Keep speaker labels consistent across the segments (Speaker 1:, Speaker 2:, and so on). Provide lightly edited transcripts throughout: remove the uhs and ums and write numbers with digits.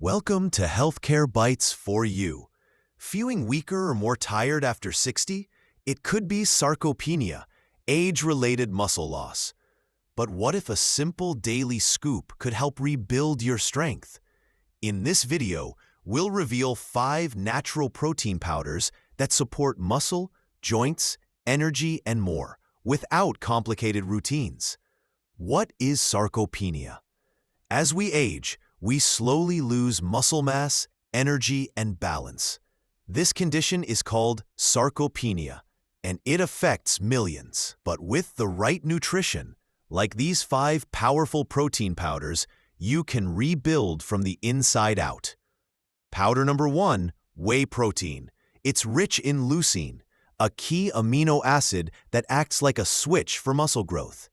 Speaker 1: Welcome to Healthcare Bites for You. Feeling weaker or more tired after 60? It could be sarcopenia, age-related muscle loss. But what if a simple daily scoop could help rebuild your strength? In this video, we'll reveal 5 natural protein powders that support muscle, joints, energy, and more, without complicated routines. What is sarcopenia? As we age, we slowly lose muscle mass, energy, and balance. This condition is called sarcopenia, and it affects millions. But with the right nutrition, like these 5 powerful protein powders, you can rebuild from the inside out. Powder number 1, whey protein. It's rich in leucine, a key amino acid that acts like a switch for muscle growth.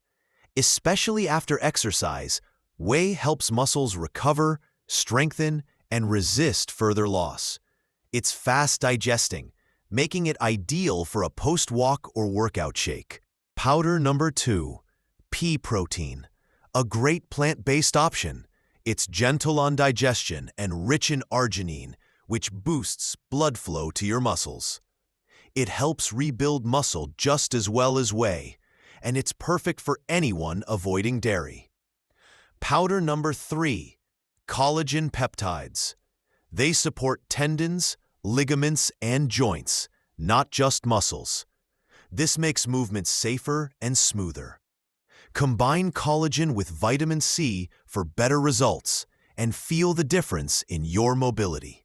Speaker 1: Especially after exercise, whey helps muscles recover, strengthen, and resist further loss. It's fast digesting, making it ideal for a post-walk or workout shake. Powder number 2, pea protein. A great plant-based option. It's gentle on digestion and rich in arginine, which boosts blood flow to your muscles. It helps rebuild muscle just as well as whey, and it's perfect for anyone avoiding dairy. Powder number 3, collagen peptides. They support tendons, ligaments, and joints, not just muscles. This makes movement safer and smoother. Combine collagen with vitamin C for better results and feel the difference in your mobility.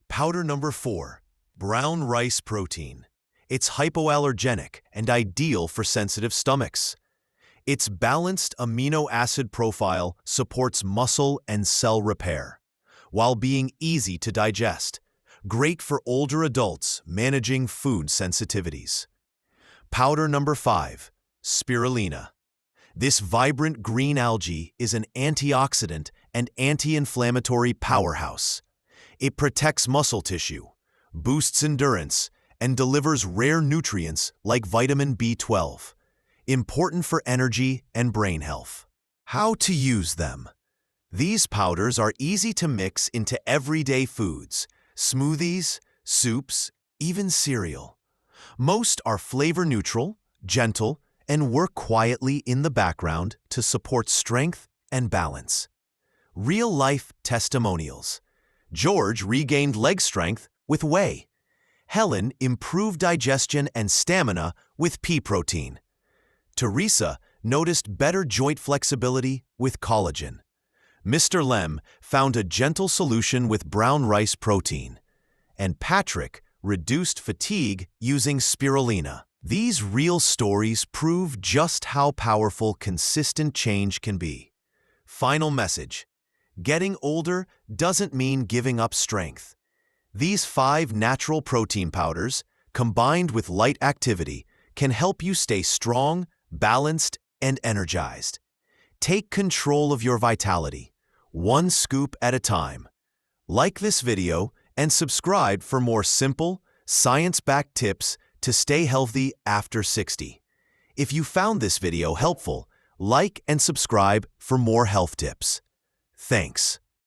Speaker 1: Powder number 4, brown rice protein. It's hypoallergenic and ideal for sensitive stomachs. Its balanced amino acid profile supports muscle and cell repair, while being easy to digest, great for older adults managing food sensitivities. Powder number 5, spirulina. This vibrant green algae is an antioxidant and anti-inflammatory powerhouse. It protects muscle tissue, boosts endurance, and delivers rare nutrients like vitamin B12. Important for energy and brain health. How to use them? These powders are easy to mix into everyday foods, smoothies, soups, even cereal. Most are flavor neutral, gentle, and work quietly in the background to support strength and balance. Real-life testimonials. George regained leg strength with whey. Helen improved digestion and stamina with pea protein. Teresa noticed better joint flexibility with collagen. Mr. Lem found a gentle solution with brown rice protein. And Patrick reduced fatigue using spirulina. These real stories prove just how powerful consistent change can be. Final message: getting older doesn't mean giving up strength. These 5 natural protein powders, combined with light activity, can help you stay strong, balanced, and energized. Take control of your vitality, one scoop at a time. Like this video and subscribe for more simple, science-backed tips to stay healthy after 60. If you found this video helpful, like and subscribe for more health tips. Thanks.